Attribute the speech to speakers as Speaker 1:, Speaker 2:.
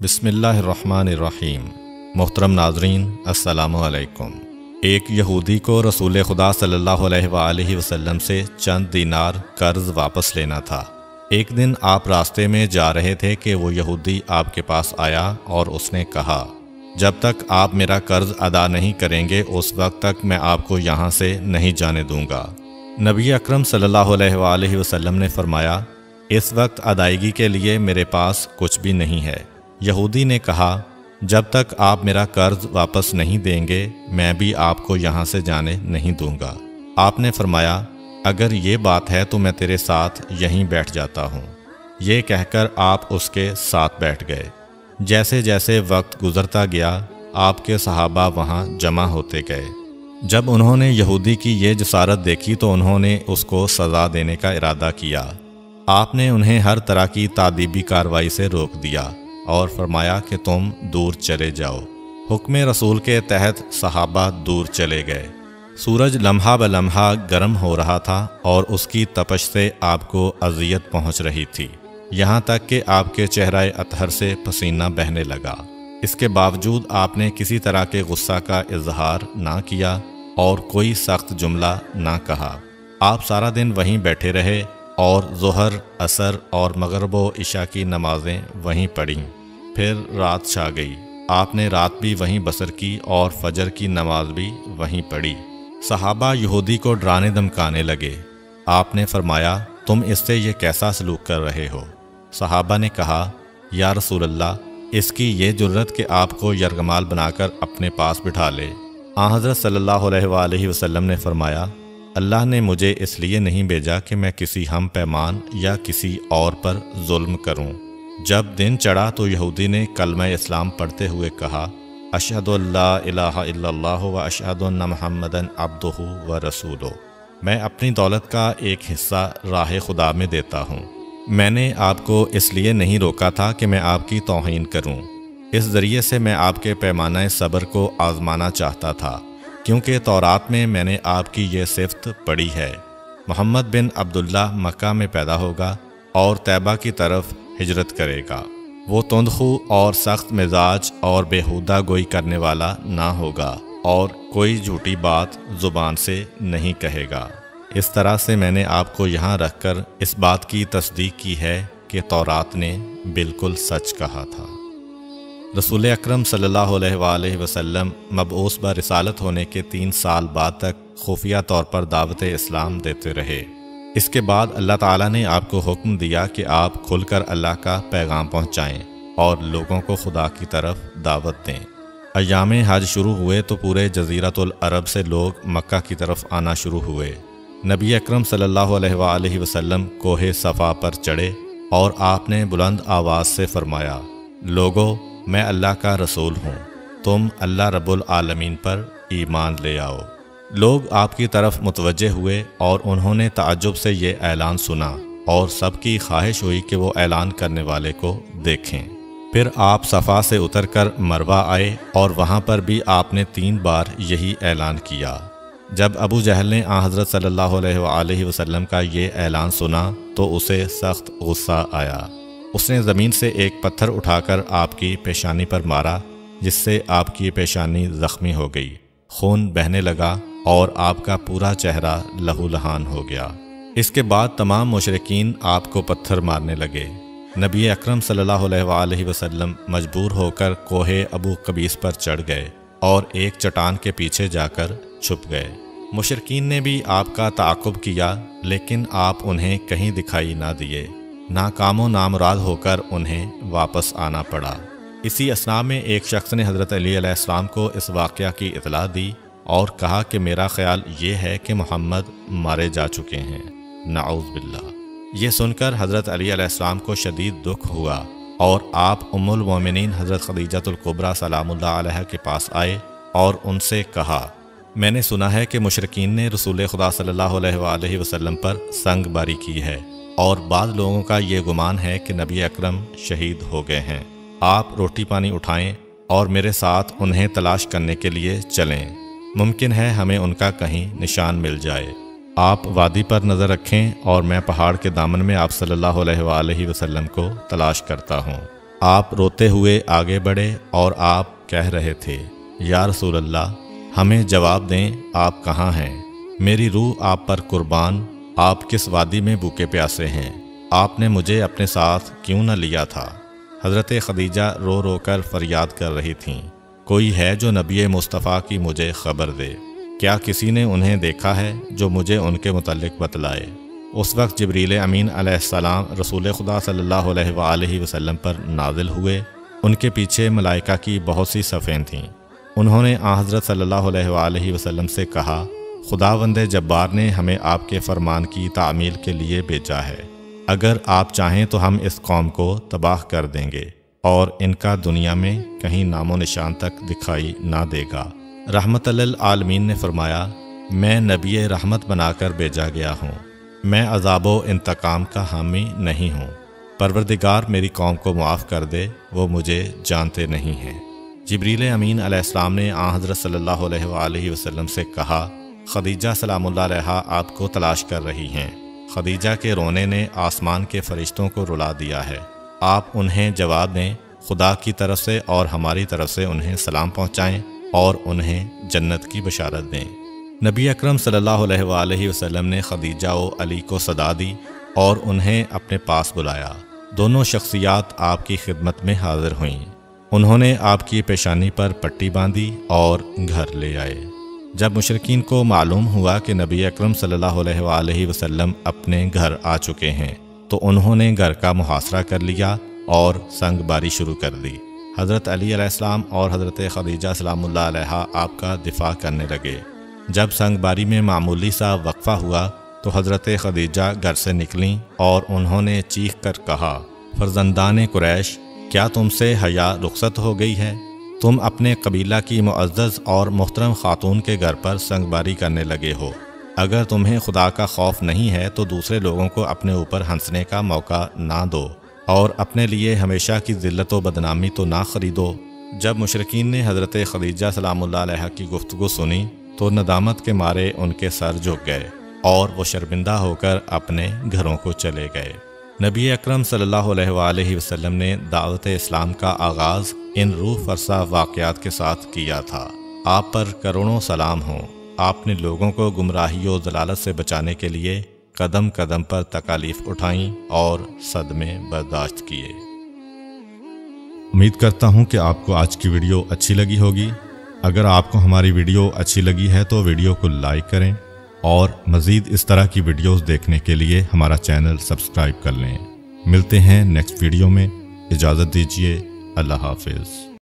Speaker 1: بسم اللہ الرحمن الرحیم۔ محترم ناظرین، السلام علیکم۔ ایک یہودی کو رسول خدا صلی اللہ علیہ وآلہ وسلم سے چند دینار قرض واپس لینا تھا۔ ایک دن آپ راستے میں جا رہے تھے کہ وہ یہودی آپ کے پاس آیا اور اس نے کہا، جب تک آپ میرا قرض ادا نہیں کریں گے اس وقت تک میں آپ کو یہاں سے نہیں جانے دوں گا۔ نبی اکرم صلی اللہ علیہ وآلہ وسلم نے فرمایا، اس وقت ادائیگی کے لیے میرے پاس کچھ بھی نہیں ہے۔ یہودی نے کہا، جب تک آپ میرا قرض واپس نہیں دیں گے میں بھی آپ کو یہاں سے جانے نہیں دوں گا۔ آپ نے فرمایا، اگر یہ بات ہے تو میں تیرے ساتھ یہیں بیٹھ جاتا ہوں۔ یہ کہہ کر آپ اس کے ساتھ بیٹھ گئے۔ جیسے جیسے وقت گزرتا گیا آپ کے صحابہ وہاں جمع ہوتے گئے۔ جب انہوں نے یہودی کی یہ جسارت دیکھی تو انہوں نے اس کو سزا دینے کا ارادہ کیا۔ آپ نے انہیں ہر طرح کی تادیبی کارروائی سے روک دیا اور فرمایا کہ تم دور چلے جاؤ۔ حکم رسول کے تحت صحابہ دور چلے گئے۔ سورج لمحہ بلمحہ گرم ہو رہا تھا اور اس کی تپش سے آپ کو اذیت پہنچ رہی تھی، یہاں تک کہ آپ کے چہرہ اطہر سے پسینہ بہنے لگا۔ اس کے باوجود آپ نے کسی طرح کے غصہ کا اظہار نہ کیا اور کوئی سخت جملہ نہ کہا۔ آپ سارا دن وہیں بیٹھے رہے اور ظہر، عصر اور مغرب و عشاء کی نمازیں وہیں پڑھیں۔ پھر رات چھا گئی۔ آپ نے رات بھی وہیں بسر کی اور فجر کی نماز بھی وہیں پڑھی۔ صحابہ یہودی کو ڈرانے دھمکانے لگے۔ آپ نے فرمایا، تم اس سے یہ کیسا سلوک کر رہے ہو؟ صحابہ نے کہا، یا رسول اللہ، اس کی یہ جرت کہ آپ کو یرغمال بنا کر اپنے پاس بٹھا لے۔ حضرت صلی اللہ علیہ وآلہ وسلم نے فرمایا، اللہ نے مجھے اس لیے نہیں بھیجا کہ میں کسی ہم پیمان یا کسی اور پر ظلم کروں۔ جب دن چڑھا تو یہودی نے کلمہ اسلام پڑھتے ہوئے کہا، اشہد ان لا الہ الا اللہ و اشہد ان محمدًا عبدہ و رسولہ۔ میں اپنی دولت کا ایک حصہ راہ خدا میں دیتا ہوں۔ میں نے آپ کو اس لیے نہیں روکا تھا کہ میں آپ کی توہین کروں۔ اس ذریعے سے میں آپ کے پیمانہ صبر کو آزمانا چاہتا تھا، کیونکہ تورات میں نے آپ کی یہ صفت پڑھی ہے، محمد بن عبداللہ مکہ میں پیدا ہوگا اور طیبہ کی طرف ہجرت کرے گا۔ وہ تندخو اور سخت مزاج اور بیہودہ گوئی کرنے والا نہ ہوگا اور کوئی جھوٹی بات زبان سے نہیں کہے گا۔ اس طرح سے میں نے آپ کو یہاں رکھ کر اس بات کی تصدیق کی ہے کہ تورات نے بالکل سچ کہا تھا۔ رسول اکرم صلی اللہ علیہ وآلہ وسلم مبعوث برسالت ہونے کے 3 سال بعد تک خفیہ طور پر دعوت اسلام دیتے رہے۔ اس کے بعد اللہ تعالیٰ نے آپ کو حکم دیا کہ آپ کھل کر اللہ کا پیغام پہنچائیں اور لوگوں کو خدا کی طرف دعوت دیں۔ ایام حج شروع ہوئے تو پورے جزیرۃ العرب سے لوگ مکہ کی طرف آنا شروع ہوئے۔ نبی اکرم صلی اللہ علیہ وآلہ وسلم کوہ صفا پر چڑھے اور آپ نے بلند آواز سے فرمایا، لوگو، میں اللہ کا رسول ہوں، تم اللہ رب العالمین پر ایمان لے آؤ۔ لوگ آپ کی طرف متوجہ ہوئے اور انہوں نے تعجب سے یہ اعلان سنا اور سب کی خواہش ہوئی کہ وہ اعلان کرنے والے کو دیکھیں۔ پھر آپ صفا سے اتر کر مروہ آئے اور وہاں پر بھی آپ نے 3 بار یہی اعلان کیا۔ جب ابو جہل نے حضرت صلی اللہ علیہ وآلہ وسلم کا یہ اعلان سنا تو اسے سخت غصہ آیا۔ اس نے زمین سے ایک پتھر اٹھا کر آپ کی پیشانی پر مارا، جس سے آپ کی پیشانی زخمی ہو گئی، خون بہنے لگا اور آپ کا پورا چہرہ لہو لہان ہو گیا۔ اس کے بعد تمام مشرکین آپ کو پتھر مارنے لگے۔ نبی اکرم صلی اللہ علیہ وآلہ وسلم مجبور ہو کر کوہ ابو قبیس پر چڑھ گئے اور ایک چٹان کے پیچھے جا کر چھپ گئے۔ مشرکین نے بھی آپ کا تعاقب کیا لیکن آپ انہیں کہیں دکھائی نہ دیے۔ ناکام و نامراد ہو کر انہیں واپس آنا پڑا۔ اسی اثناء میں ایک شخص نے حضرت علی علیہ السلام کو اس واقعہ کی اطلاع دی اور کہا کہ میرا خیال یہ ہے کہ محمد مارے جا چکے ہیں، نعوذ باللہ۔ یہ سن کر حضرت علی علیہ السلام کو شدید دکھ ہوا اور آپ ام المومنین حضرت خدیجہ الکبریٰ سلام اللہ علیہ کے پاس آئے اور ان سے کہا، میں نے سنا ہے کہ مشرکین نے رسول خدا صلی اللہ علیہ وآلہ وسلم پر سنگ باری کی ہے اور بعض لوگوں کا یہ گمان ہے کہ نبی اکرم شہید ہو گئے ہیں۔ آپ روٹی پانی اٹھائیں اور میرے ساتھ انہیں تلاش کرنے کے لیے چلیں، ممکن ہے ہمیں ان کا کہیں نشان مل جائے۔ آپ وادی پر نظر رکھیں اور میں پہاڑ کے دامن میں آپ صلی اللہ علیہ وآلہ وسلم کو تلاش کرتا ہوں۔ آپ روتے ہوئے آگے بڑھے اور آپ کہہ رہے تھے، یا رسول اللہ، ہمیں جواب دیں، آپ کہاں ہیں؟ میری روح آپ پر قربان، آپ کس وادی میں بھوکے پیاسے ہیں؟ آپ نے مجھے اپنے ساتھ کیوں نہ لیا تھا؟ حضرت خدیجہ رو رو کر فریاد کر رہی تھیں، کوئی ہے جو نبی مصطفیٰ کی مجھے خبر دے؟ کیا کسی نے انہیں دیکھا ہے جو مجھے ان کے متعلق بتلائے؟ اس وقت جبریل امین علیہ السلام رسول خدا صلی اللہ علیہ وآلہ وسلم پر نازل ہوئے۔ ان کے پیچھے ملائکہ کی بہت سی صفیں تھیں۔ انہوں نے حضرت صلی اللہ علیہ وآلہ وسلم سے کہا، خداوند جبار نے ہمیں آپ کے فرمان کی تعمیل کے لیے بھیجا ہے۔ اگر آپ چاہیں تو ہم اس قوم کو تباہ کر دیں گے اور ان کا دنیا میں کہیں نام و نشان تک دکھائی نہ دے گا۔ رحمت للعالمین نے فرمایا، میں نبی رحمت بنا کر بھیجا گیا ہوں، میں عذاب و انتقام کا حامی نہیں ہوں۔ پروردگار میری قوم کو معاف کر دے، وہ مجھے جانتے نہیں ہیں۔ جبریل امین علیہ السلام نے حضرت صلی اللہ علیہ وآلہ وسلم سے کہا، خدیجہ سلام اللہ علیہا آپ کو تلاش کر رہی ہیں۔ خدیجہ کے رونے نے آسمان کے فرشتوں کو رلا دیا ہے۔ آپ انہیں جواب دیں، خدا کی طرف سے اور ہماری طرف سے انہیں سلام پہنچائیں اور انہیں جنت کی بشارت دیں۔ نبی اکرم صلی اللہ علیہ وآلہ وسلم نے خدیجہ و علی کو صدا دی اور انہیں اپنے پاس بلایا۔ دونوں شخصیات آپ کی خدمت میں حاضر ہوئیں۔ انہوں نے آپ کی پیشانی پر پٹی باندھی اور گھر لے آئے۔ جب مشرکین کو معلوم ہوا کہ نبی اکرم صلی اللہ علیہ وآلہ وسلم اپنے گھر آ چکے ہیں تو انہوں نے گھر کا محاصرہ کر لیا اور سنگ باری شروع کر دی۔ حضرت علی علیہ السلام اور حضرت خدیجہ سلام اللہ علیہا آپ کا دفاع کرنے لگے۔ جب سنگ باری میں معمولی سا وقفہ ہوا تو حضرت خدیجہ گھر سے نکلیں اور انہوں نے چیخ کر کہا، فرزندان قریش، کیا تم سے حیا رخصت ہو گئی ہے؟ تم اپنے قبیلہ کی معزز اور محترم خاتون کے گھر پر سنگ باری کرنے لگے ہو۔ اگر تمہیں خدا کا خوف نہیں ہے تو دوسرے لوگوں کو اپنے اوپر ہنسنے کا موقع نہ دو اور اپنے لیے ہمیشہ کی ذلت و بدنامی تو نہ خریدو۔ جب مشرکین نے حضرت خدیجہ سلام اللہ علیہا کی گفتگو سنی تو ندامت کے مارے ان کے سر جھک گئے اور وہ شرمندہ ہو کر اپنے گھروں کو چلے گئے۔ نبی اکرم صلی اللہ علیہ وآلہ وسلم نے دعوت اسلام کا آغاز ان روح فرسا واقعات کے ساتھ کیا تھا۔ آپ پر کروڑوں سلام ہوں۔ آپ نے لوگوں کو گمراہی و ضلالت سے بچانے کے لیے قدم قدم پر تکالیف اٹھائیں اور صدمے برداشت کیے۔
Speaker 2: امید کرتا ہوں کہ آپ کو آج کی ویڈیو اچھی لگی ہوگی۔ اگر آپ کو ہماری ویڈیو اچھی لگی ہے تو ویڈیو کو لائک کریں اور مزید اس طرح کی ویڈیوز دیکھنے کے لیے ہمارا چینل سبسکرائب کر لیں۔ ملتے ہیں نیکسٹ ویڈیو میں، اجازت دیجیے، اللہ حافظ۔